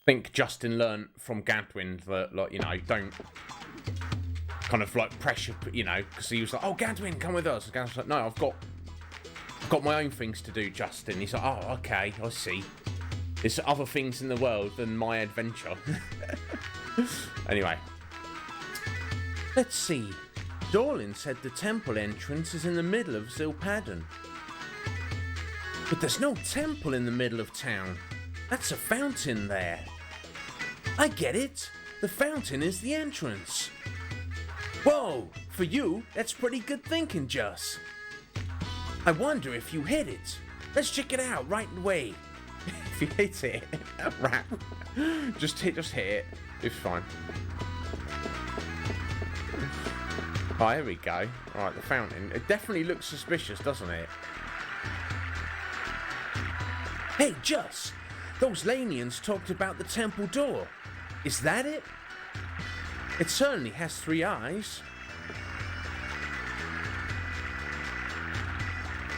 think Justin learnt from Gadwin that, like, you know, don't kind of like pressure, you know, because he was like, oh, Gadwin, come with us. And Gadwin's like, no, I've got my own things to do, Justin. He's like, oh, okay, I see. There's other things in the world than my adventure. Anyway. Let's see. Dorlin said the temple entrance is in the middle of Padon. But there's no temple in the middle of town. That's a fountain there. I get it. The fountain is the entrance. Whoa, for you, that's pretty good thinking, Juss. I wonder if you hit it. Let's check it out right away. If you hit it, rap. Just hit it. It's fine. Oh, here we go. Alright, the fountain. It definitely looks suspicious, doesn't it? Hey, Juss. Those Lanians talked about the temple door. Is that it? It certainly has 3 eyes.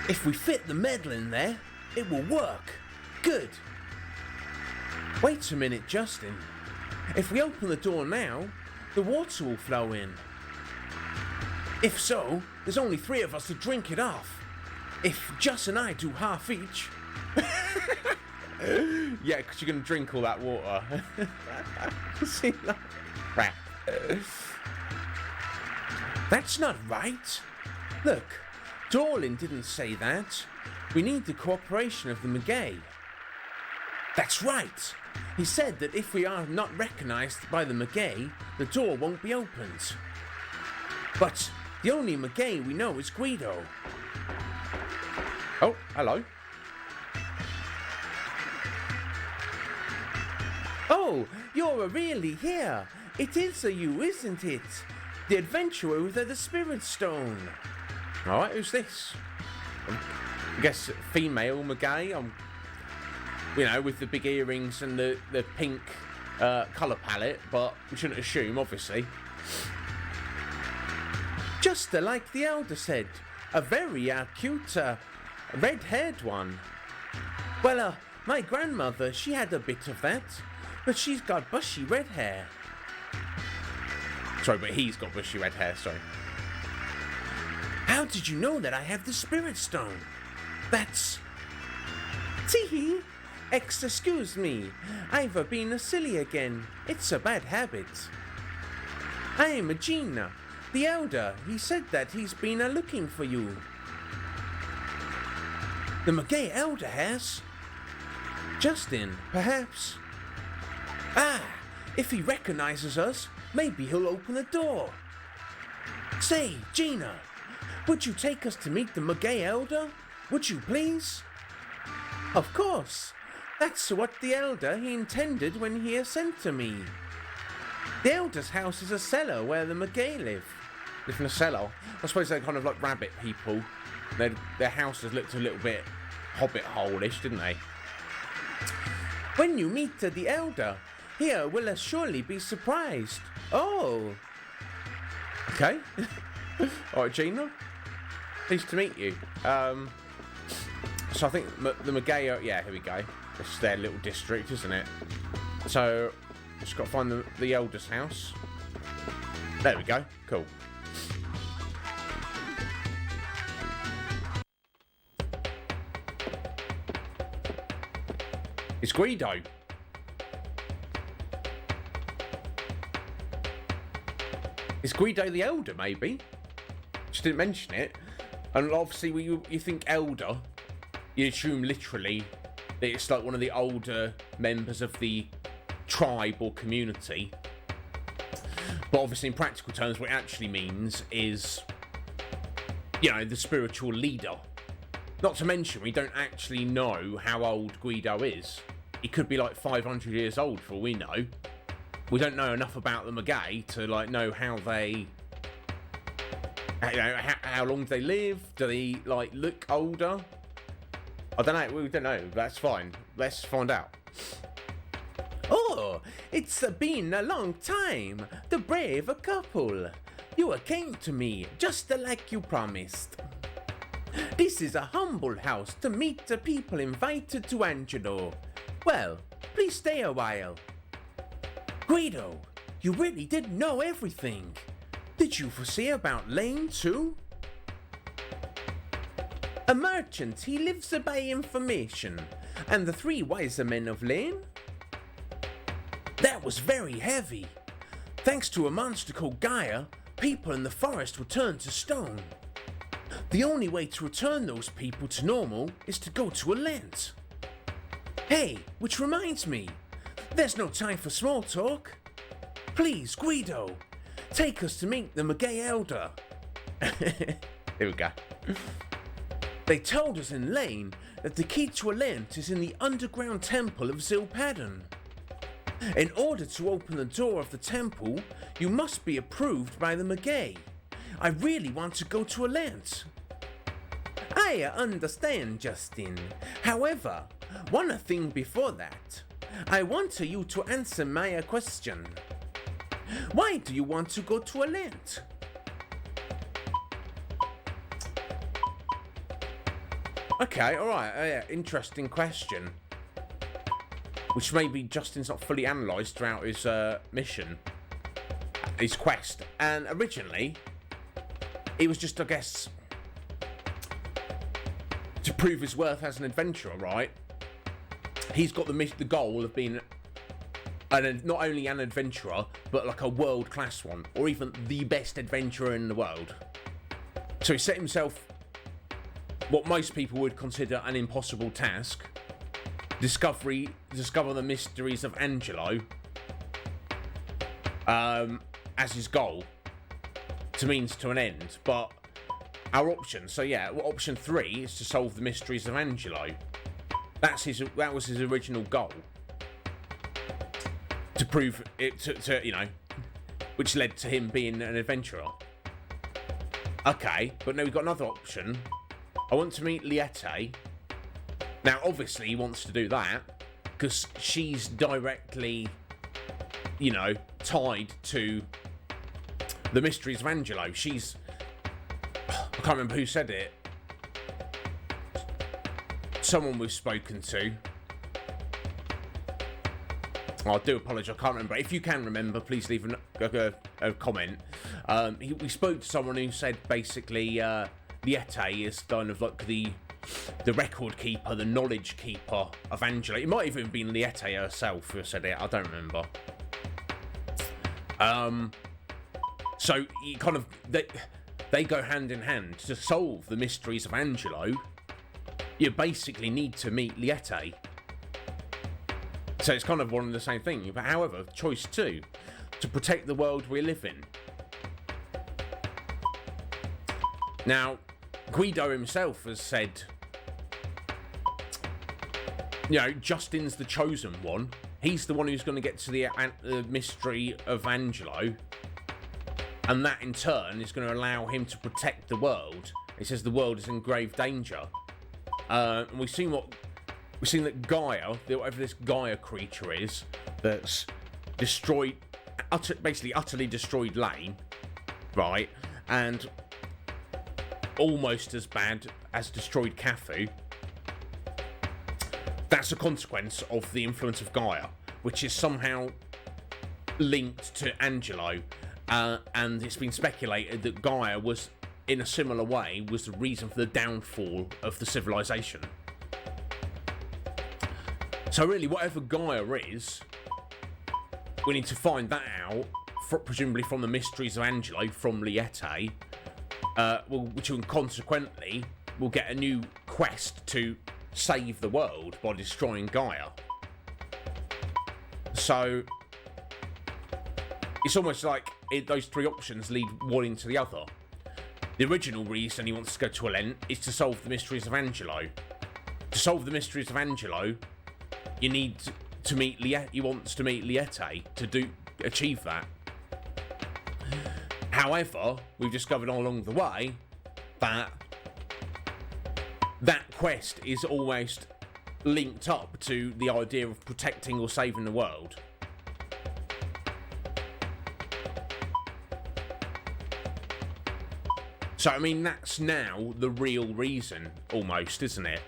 If we fit the medal in there, it will work. Good. Wait a minute, Justin. If we open the door now, the water will flow in. If so, there's only 3 of us to drink it off. If Juss and I do half each... Yeah, because you're going to drink all that water. See that? Crap. That's not right. Look, Dorlin didn't say that. We need the cooperation of the Magay. That's right. He said that if we are not recognised by the Magay, the door won't be opened. But the only Magay we know is Guido. Oh, hello. Oh, you're really here. It is a you, isn't it? The adventurer with the Spirit Stone. Alright, who's this? I guess female Magay. You know, with the big earrings and the pink colour palette, but we shouldn't assume, obviously. Just like the elder said, a very cute red-haired one. Well, my grandmother, she had a bit of that, but she's got bushy red hair. Sorry, but he's got bushy red hair, sorry. How did you know that I have the Spirit Stone? That's... Tee-hee! Excuse me, I've been silly again. It's a bad habit. I am Gina, the elder. He said that he's been looking for you. The Magay elder has? Justin, perhaps? Ah, if he recognizes us, maybe he'll open the door. Say, Gina, would you take us to meet the Magay elder? Would you please? Of course. That's what the elder he intended when he sent to me. The elder's house is a cellar where the Magay live. Live in a cellar? I suppose they're kind of like rabbit people. Their houses looked a little bit hobbit hole-ish, didn't they? When you meet the elder, he will surely be surprised. Oh. Okay. Alright, Gina. Pleased to meet you. So I think the Magay, yeah, here we go. It's their little district, isn't it? So, just got to find the elder's house. There we go. Cool. It's Guido. Is Guido the elder, maybe? Just didn't mention it. And obviously, you think elder, you assume literally that it's like one of the older members of the tribe or community. But obviously, in practical terms, what it actually means is, you know, the spiritual leader. Not to mention, we don't actually know how old Guido is. He could be like 500 years old for all we know. We don't know enough about the Magay to like know how they, you know, how long they live. Do they like look older? I don't know. We don't know. That's fine. Let's find out. Oh, it's been a long time. The brave couple. You came to me just like you promised. This is a humble house to meet the people invited to Angelo. Well, please stay a while. Guido, you really did know everything. Did you foresee about Lane too? A merchant, he lives by information, and the three wiser men of Lane? That was very heavy. Thanks to a monster called Gaia, people in the forest were turned to stone. The only way to return those people to normal is to go to a Lent. Hey, which reminds me, there's no time for small talk. Please, Guido, take us to meet the Magay Elder. Here we go. They told us in Lane that the key to a Lent is in the underground temple of Padon. In order to open the door of the temple, you must be approved by the Magay. I really want to go to a Lent. I understand, Justin. However, one thing before that. I want you to answer my question. Why do you want to go to a Lent? Okay, alright, yeah, interesting question. Which maybe Justin's not fully analysed throughout his mission, his quest. And originally, it was just, I guess, to prove his worth as an adventurer, right? He's got the goal of being not only an adventurer, but like a world-class one, or even the best adventurer in the world. So he set himself what most people would consider an impossible task. Discover the mysteries of Angelo as his goal, to means to an end. But our option, so yeah, option 3 is to solve the mysteries of Angelo. That was his original goal. To prove it to you know, which led to him being an adventurer. Okay, but now we've got another option. I want to meet Liette. Now, obviously, he wants to do that because she's directly, you know, tied to the mysteries of Angelo. She's... I can't remember who said it. Someone we've spoken to. I do apologise, I can't remember. If you can remember, please leave a comment. We spoke to someone who said basically Liette is kind of like the record keeper, the knowledge keeper of Angelo. It might even have been Liette herself who said it, I don't remember. So you kind of they go hand in hand. To solve the mysteries of Angelo, you basically need to meet Liette. So it's kind of one and the same thing. But however, choice 2, to protect the world we live in. Now, Guido himself has said, you know, Justin's the chosen one. He's the one who's going to get to the mystery of Angelo. And that in turn is going to allow him to protect the world. He says the world is in grave danger. And we've seen that Gaia, whatever this Gaia creature is, that's destroyed, basically utterly destroyed Lane, right? And almost as bad as destroyed Cafu. That's a consequence of the influence of Gaia, which is somehow linked to Angelo. And it's been speculated that Gaia was, in a similar way, was the reason for the downfall of the civilization. So really, whatever Gaia is, we need to find that out, presumably from the mysteries of Angelo, from Liette, which consequently will get a new quest to save the world by destroying Gaia. So it's almost like those 3 options lead one into the other. The original reason he wants to go to Lent is to solve the mysteries of Angelo. To solve the mysteries of Angelo, you need to meet Liette. He wants to meet Liette to achieve that. However, we've discovered all along the way that that quest is almost linked up to the idea of protecting or saving the world. So, I mean, that's now the real reason, almost, isn't it?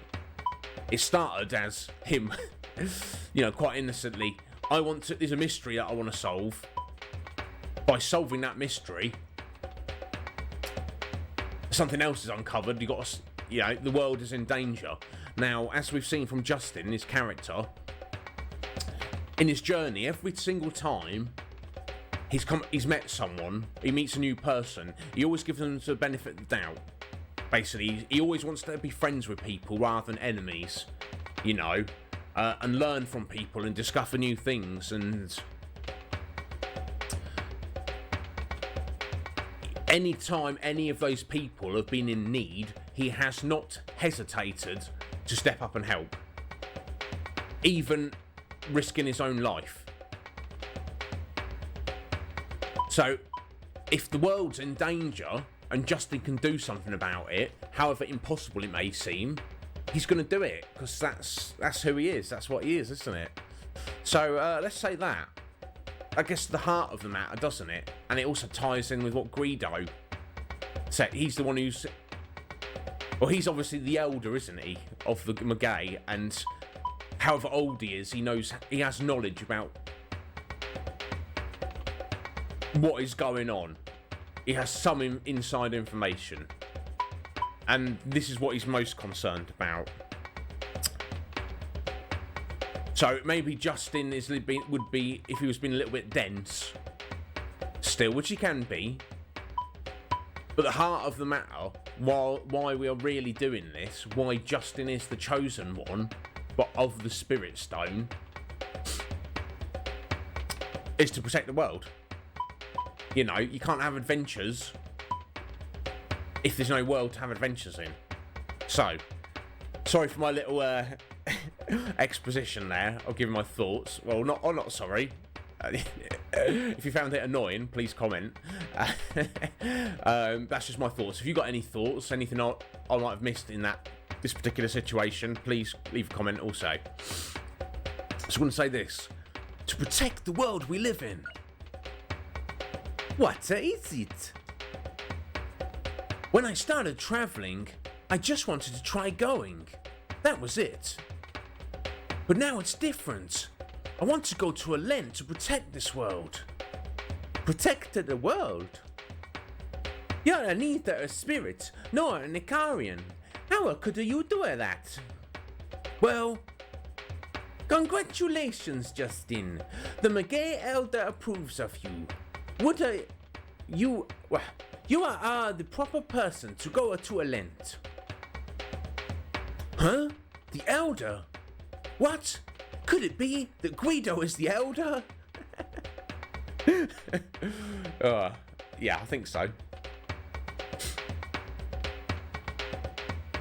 It started as him, you know, quite innocently, there's a mystery that I want to solve. By solving that mystery, something else is uncovered. The world is in danger. Now, as we've seen from Justin, his character, in his journey, every single time he's met someone, he meets a new person, he always gives them the benefit of the doubt. Basically, he always wants to be friends with people rather than enemies, and learn from people and discover new things. And anytime any of those people have been in need, he has not hesitated to step up and help, even risking his own life. So, if the world's in danger and Justin can do something about it, however impossible it may seem, he's going to do it, because that's who he is. That's what he is, isn't it? So let's say that. I guess the heart of the matter, doesn't it? And it also ties in with what Guido said. He's the one who's... Well, he's obviously the elder, isn't he, of the Magay, and however old he is, he has knowledge about what is going on. He has some inside information, and this is what he's most concerned about. So maybe Justin would be, if he was being a little bit dense, still, which he can be. But the heart of the matter, why we are really doing this, why Justin is the chosen one, but of the Spirit Stone, is to protect the world. You can't have adventures if there's no world to have adventures in. So, sorry for my little exposition there. I'll give you my thoughts. Well, not sorry. If you found it annoying, please comment. That's just my thoughts. If you got any thoughts, anything I might have missed in this particular situation, please leave a comment also. So I'm going to say this: to protect the world we live in. What is it? When I started traveling, I just wanted to try going. That was it. But now it's different. I want to go to a land to protect this world. Protect the world? You're neither a spirit nor an Icarian. How could you do that? Well, congratulations, Justin. The Magay Elder approves of you. You are the proper person to go to a land. Huh? The Elder? What? Could it be that Guido is the Elder? Yeah, I think so.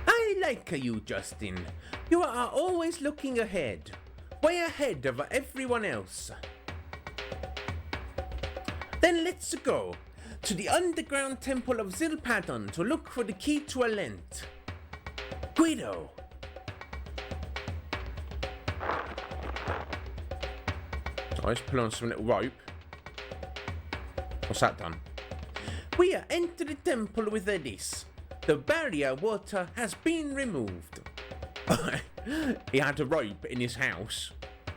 I like you, Justin. You are always looking ahead. Way ahead of everyone else. Then let's go to the underground temple of Padon to look for the key to a land. Guido. So I just pull on some little rope. What's that done? We are enter the temple with this. The barrier water has been removed. He had a rope in his house,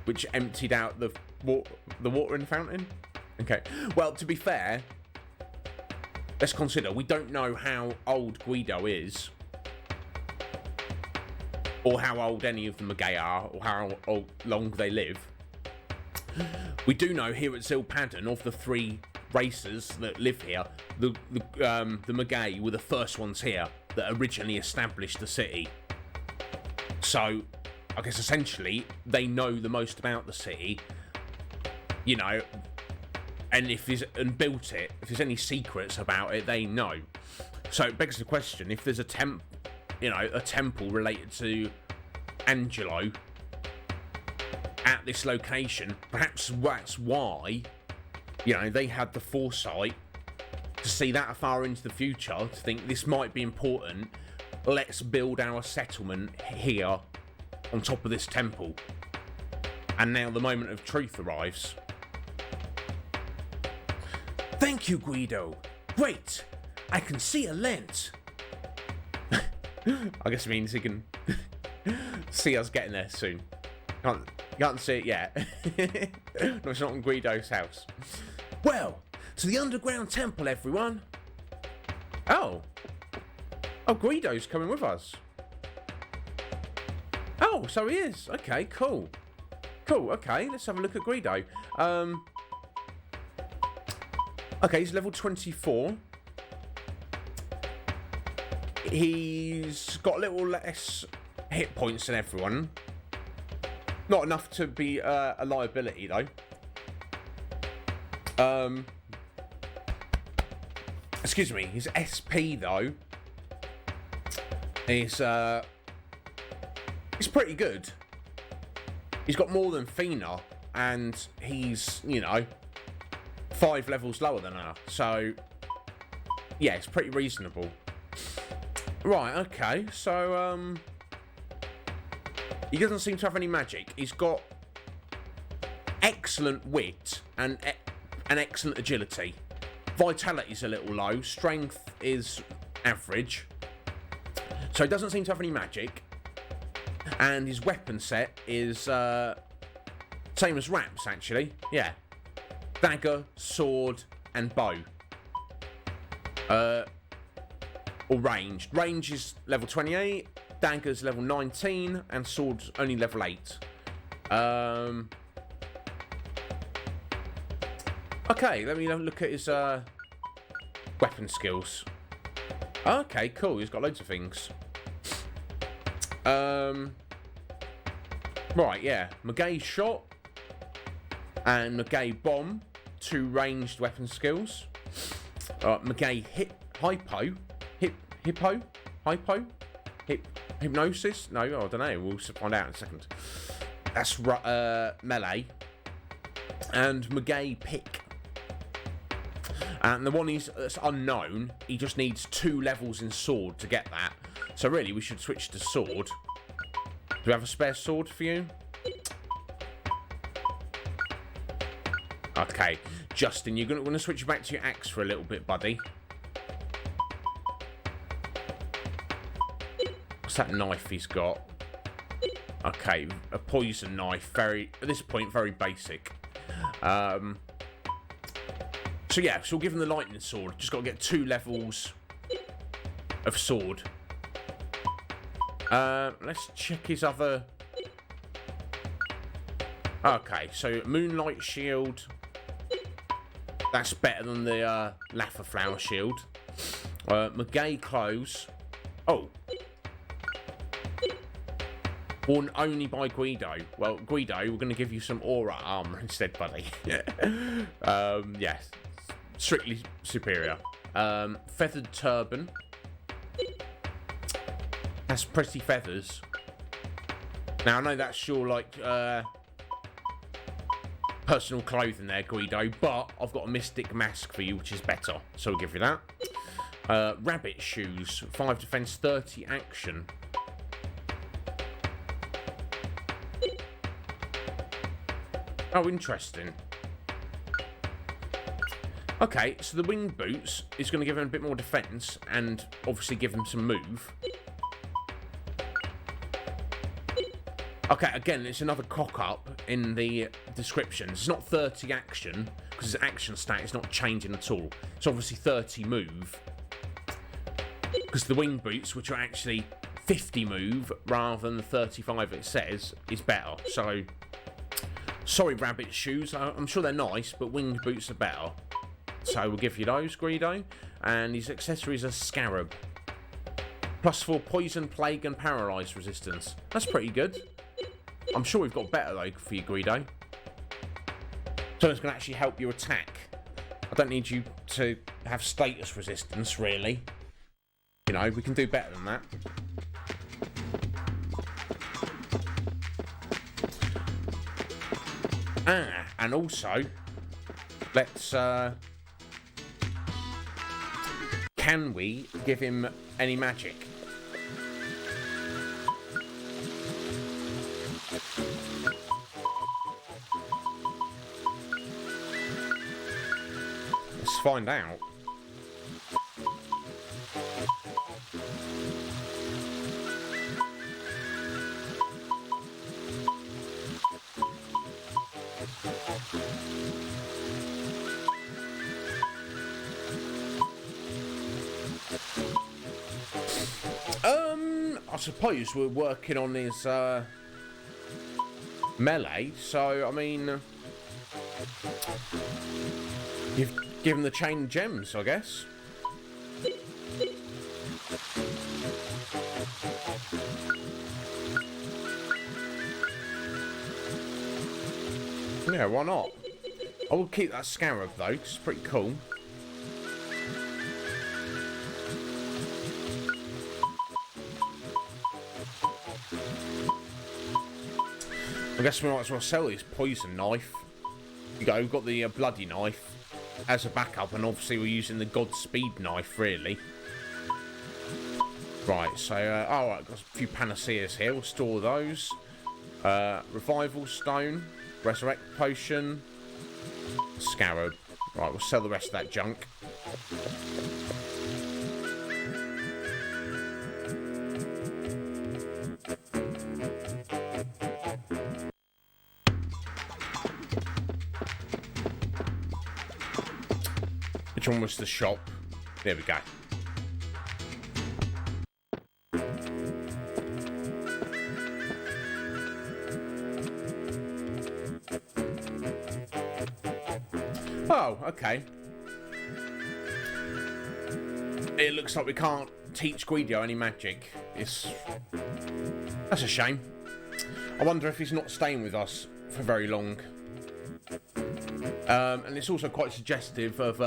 which emptied out the water in the fountain. Okay, well, to be fair, let's consider we don't know how old Guido is, or how old any of the Magay are, or how long they live. We do know here at Padon, of the three races that live here, the Magay were the first ones here that originally established the city. So, I guess essentially, they know the most about the city, and built it. If there's any secrets about it, they know. So it begs the question: if there's a temple related to Angelo at this location, perhaps that's why, they had the foresight to see that far into the future, to think this might be important. Let's build our settlement here on top of this temple. And now the moment of truth arrives. Thank you, Guido. Great. I can see a lens. I guess it means he can see us getting there soon. can't see it yet. No, it's not in Guido's house. Well, to the underground temple, everyone. Oh. Oh, Guido's coming with us. Oh, so he is. Okay, cool. Cool, okay, let's have a look at Guido. Okay, he's level 24. He's got a little less hit points than everyone. Not enough to be a liability, though. Excuse me, his SP, though, is pretty good. He's got more than Fina, and he's, you know, 5 levels lower than her. So, yeah, it's pretty reasonable. Right, okay, so, he doesn't seem to have any magic. He's got excellent wit and excellent agility. Vitality's a little low. Strength is average. So he doesn't seem to have any magic. And his weapon set is same as Rap's, actually. Yeah. Dagger, sword, and bow. Or ranged. Range is level 28. Dagger's level 19. And sword's only level 8. Okay, let me look at his weapon skills. Okay, cool. He's got loads of things. Right, yeah. Magay shot and Magay bomb, 2 ranged weapon skills. Magay hypnosis. No, I don't know. We'll find out in a second. That's melee. And Magay pick. And the one that's unknown, he just needs 2 levels in sword to get that. So really, we should switch to sword. Do we have a spare sword for you? Okay, Justin, you're going to switch back to your axe for a little bit, buddy. What's that knife he's got? Okay, a poison knife. At this point, very basic. So yeah, so we'll give him the lightning sword. Just got to get 2 levels of sword. Let's check his other... Okay, so Moonlight Shield. That's better than the Laffer Flower Shield. Magay Clothes. Oh. Worn only by Guido. Well, Guido, we're going to give you some aura armor instead, buddy. Yes. Strictly superior. Feathered turban. That's pretty feathers. Now, I know that's your, like, personal clothing there, Guido, but I've got a mystic mask for you, which is better. So we'll give you that. Rabbit shoes. 5 defense, 30 action. Oh, interesting. Okay, so the winged boots is going to give him a bit more defense and obviously give him some move. Okay, again, it's another cock-up in the description. It's not 30 action, because his action stat is not changing at all. It's obviously 30 move. Because the winged boots, which are actually 50 move, rather than the 35 it says, is better. So, sorry, rabbit shoes. I'm sure they're nice, but winged boots are better. So we'll give you those, Guido. And his accessories are Scarab. +4 poison, plague, and paralyze resistance. That's pretty good. I'm sure we've got better, though, for you, Guido. Something's going to actually help you attack. I don't need you to have status resistance, really. You know, we can do better than that. Ah, and also, let's, can we give him any magic? Let's find out. suppose we're working on his melee, so I mean, you've given the chain gems, I guess. Yeah, why not? I will keep that scarab though, 'cause it's pretty cool. I guess we might as well sell this poison knife. You go, we've got the bloody knife as a backup, and obviously we're using the Godspeed knife, really. Right, so, alright, got a few panaceas here, we'll store those. Revival stone, resurrect potion, scarab. Right, we'll sell the rest of that junk. Which one was the shop? There we go. Oh, okay. It looks like we can't teach Grandia any magic. That's a shame. I wonder if he's not staying with us for very long. And it's also quite suggestive of,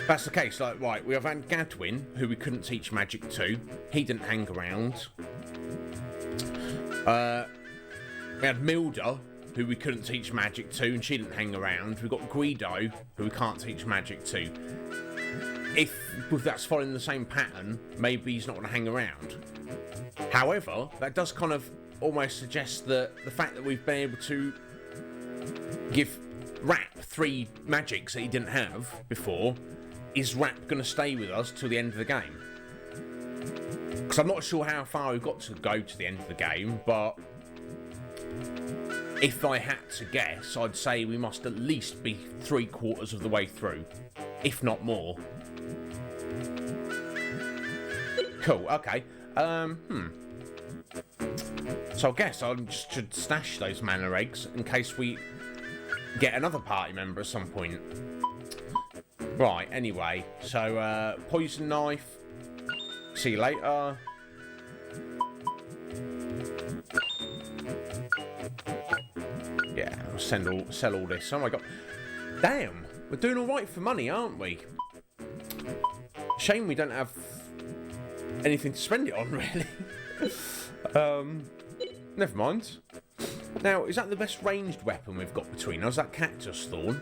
that's the case, like, right, we have had Gadwin, who we couldn't teach magic to. He didn't hang around. We had Milda, who we couldn't teach magic to, and she didn't hang around. We've got Guido, who we can't teach magic to. If that's following the same pattern, maybe he's not going to hang around. However, that does kind of almost suggest that the fact that we've been able to give Rap 3 magics that he didn't have before, is Rap going to stay with us till the end of the game? Because I'm not sure how far we've got to go to the end of the game, but if I had to guess, I'd say we must at least be 3/4 of the way through, if not more. Cool, okay. So I guess I should stash those mana eggs in case we get another party member at some point. Right, anyway, so poison knife. See you later. Yeah, I'll sell all this. Oh my god. Damn, we're doing alright for money, aren't we? Shame we don't have anything to spend it on, really. Never mind. Now, is that the best ranged weapon we've got between us? That cactus thorn?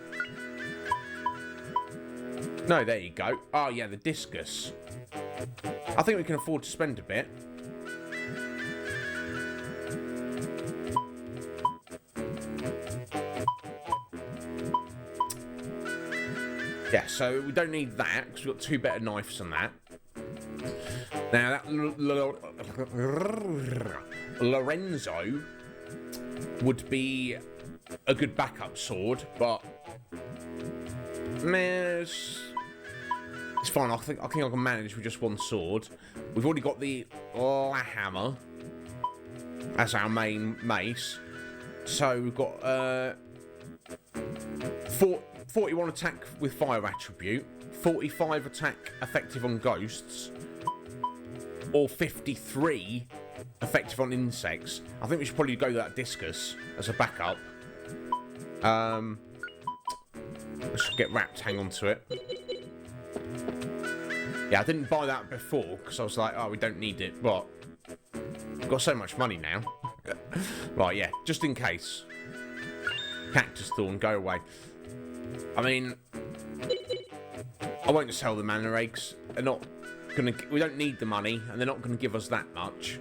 No, there you go. Oh, yeah, the discus. I think we can afford to spend a bit. Yeah, so we don't need that, because we've got 2 better knives than that. Now, that Lorenzo would be a good backup sword, but man, it's fine. I think I can manage with just 1 sword. We've already got the hammer as our main mace, so we've got 41 attack with fire attribute, 45 attack effective on ghosts, or 53 effective on insects. I think we should probably go with that discus as a backup. Let's get wrapped, hang on to it. Yeah, I didn't buy that before because I was like, oh, we don't need it, but we've got so much money now. Right, yeah, just in case. Cactus thorn, go away. I mean, I won't sell the mana eggs. They're not gonna. We don't need the money, and they're not gonna give us that much.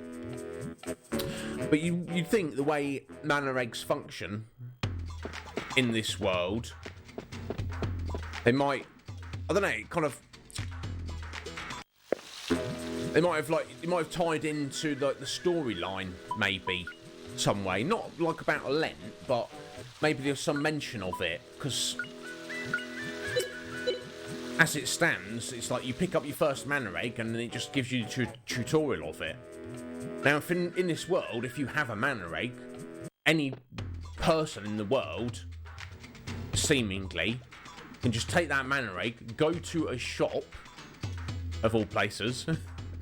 But you'd think the way mana eggs function in this world, they might. I don't know. Kind of. They might have it might have tied into the storyline, maybe some way. Not like about a Lent, but maybe there's some mention of it because. as it stands, it's like you pick up your first mana rake and then it just gives you the tutorial of it. Now, if in this world, if you have a mana rake, any person in the world, seemingly, can just take that mana rake, go to a shop, of all places,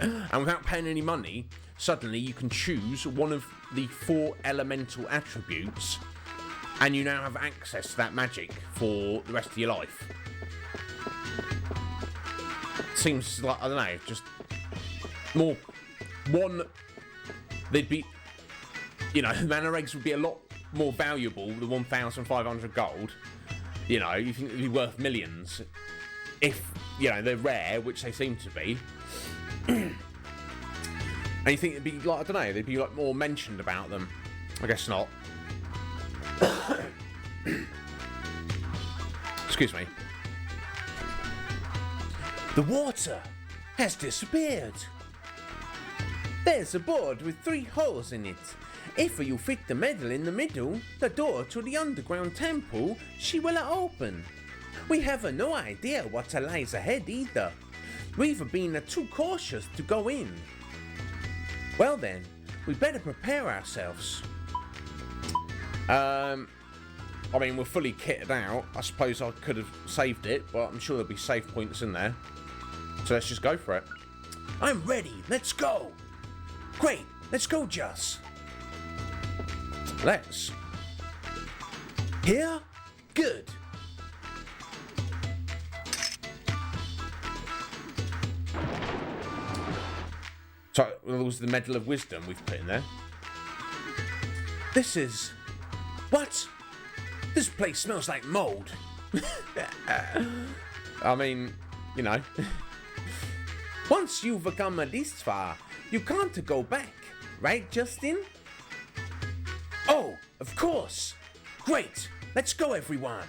and without paying any money, suddenly you can choose one of the 4 elemental attributes, and you now have access to that magic for the rest of your life. Seems like, I don't know, just more... One, they'd be... You know, mana rakes would be a lot more valuable than 1,500 gold. You know, you think it'd be worth millions. If, you know, they're rare, which they seem to be. And you think it'd be, like, I don't know, they'd be, like, more mentioned about them. I guess not. Excuse me. The water has disappeared. There's a board with 3 holes in it. If you fit the medal in the middle, the door to the underground temple she will open. We have no idea what lies ahead either. We've been too cautious to go in. Well then, we better prepare ourselves. I mean, we're fully kitted out. I suppose I could have saved it, but I'm sure there'll be save points in there. So let's just go for it. I'm ready. Let's go. Great. Let's go, Juss. Let's. Here? Good. So, that was the Medal of Wisdom we've put in there. This is... What? This place smells like mold. I mean, you know. Once you've come this far, you can't go back. Right, Justin? Oh, of course. Great. Let's go, everyone.